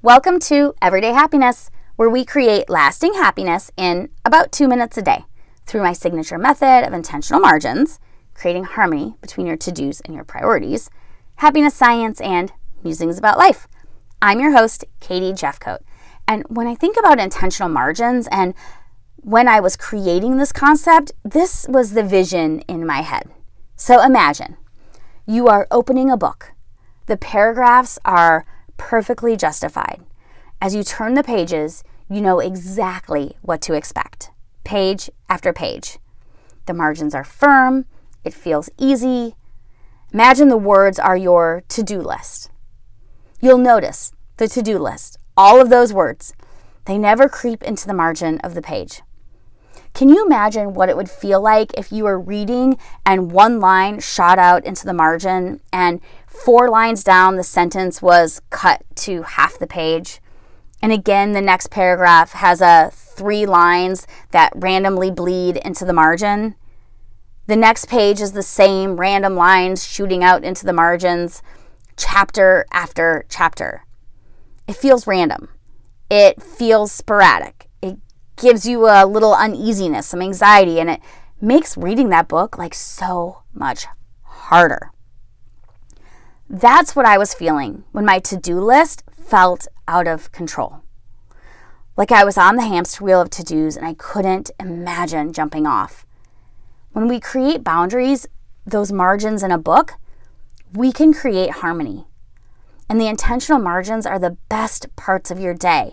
Welcome to Everyday Happiness, where we create lasting happiness in about 2 minutes a day through my signature method of intentional margins, creating harmony between your to-dos and your priorities, happiness science, and musings about life. I'm your host, Katie Jeffcoat. And when I think about intentional margins and when I was creating this concept, this was the vision in my head. So imagine you are opening a book. The paragraphs are perfectly justified. As you turn the pages, you know exactly what to expect, page after page. The margins are firm. It feels easy. Imagine the words are your to-do list. You'll notice the to-do list, all of those words, they never creep into the margin of the page. Can you imagine what it would feel like if you were reading and one line shot out into the margin and 4 lines down the sentence was cut to half the page? And again, the next paragraph has 3 lines that randomly bleed into the margin. The next page is the same random lines shooting out into the margins, chapter after chapter. It feels random. It feels sporadic. It gives you a little uneasiness, some anxiety, and it makes reading that book like so much harder. That's what I was feeling when my to-do list felt out of control. Like I was on the hamster wheel of to-dos and I couldn't imagine jumping off. When we create boundaries, those margins in a book, we can create harmony. And the intentional margins are the best parts of your day.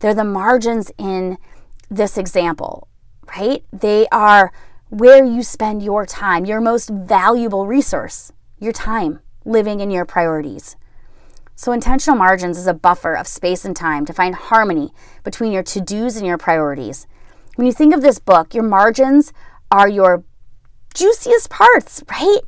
They're the margins in this example, right? They are where you spend your time, your most valuable resource, your time, living in your priorities. So intentional margins is a buffer of space and time to find harmony between your to-dos and your priorities. When you think of this book, your margins are your juiciest parts, right?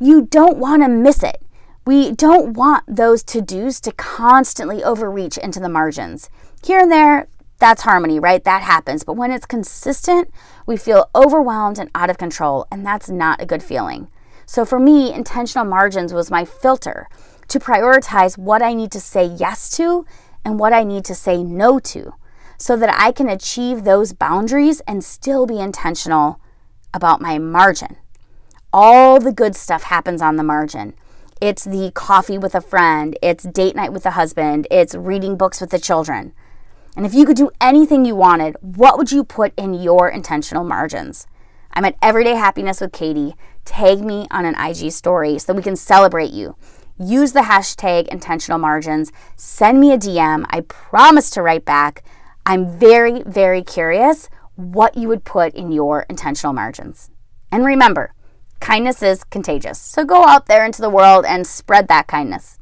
You don't want to miss it. We don't want those to-dos to constantly overreach into the margins. Here and there, that's harmony, right? That happens. But when it's consistent, we feel overwhelmed and out of control, and that's not a good feeling. So for me, intentional margins was my filter to prioritize what I need to say yes to and what I need to say no to, so that I can achieve those boundaries and still be intentional about my margin. All the good stuff happens on the margin. It's the coffee with a friend, it's date night with the husband, it's reading books with the children. And if you could do anything you wanted, what would you put in your intentional margins? I'm at Everyday Happiness with Katie. Tag me on an IG story so we can celebrate you. Use the hashtag intentional margins. Send me a DM. I promise to write back. I'm very, very curious what you would put in your intentional margins. And remember, kindness is contagious. So go out there into the world and spread that kindness.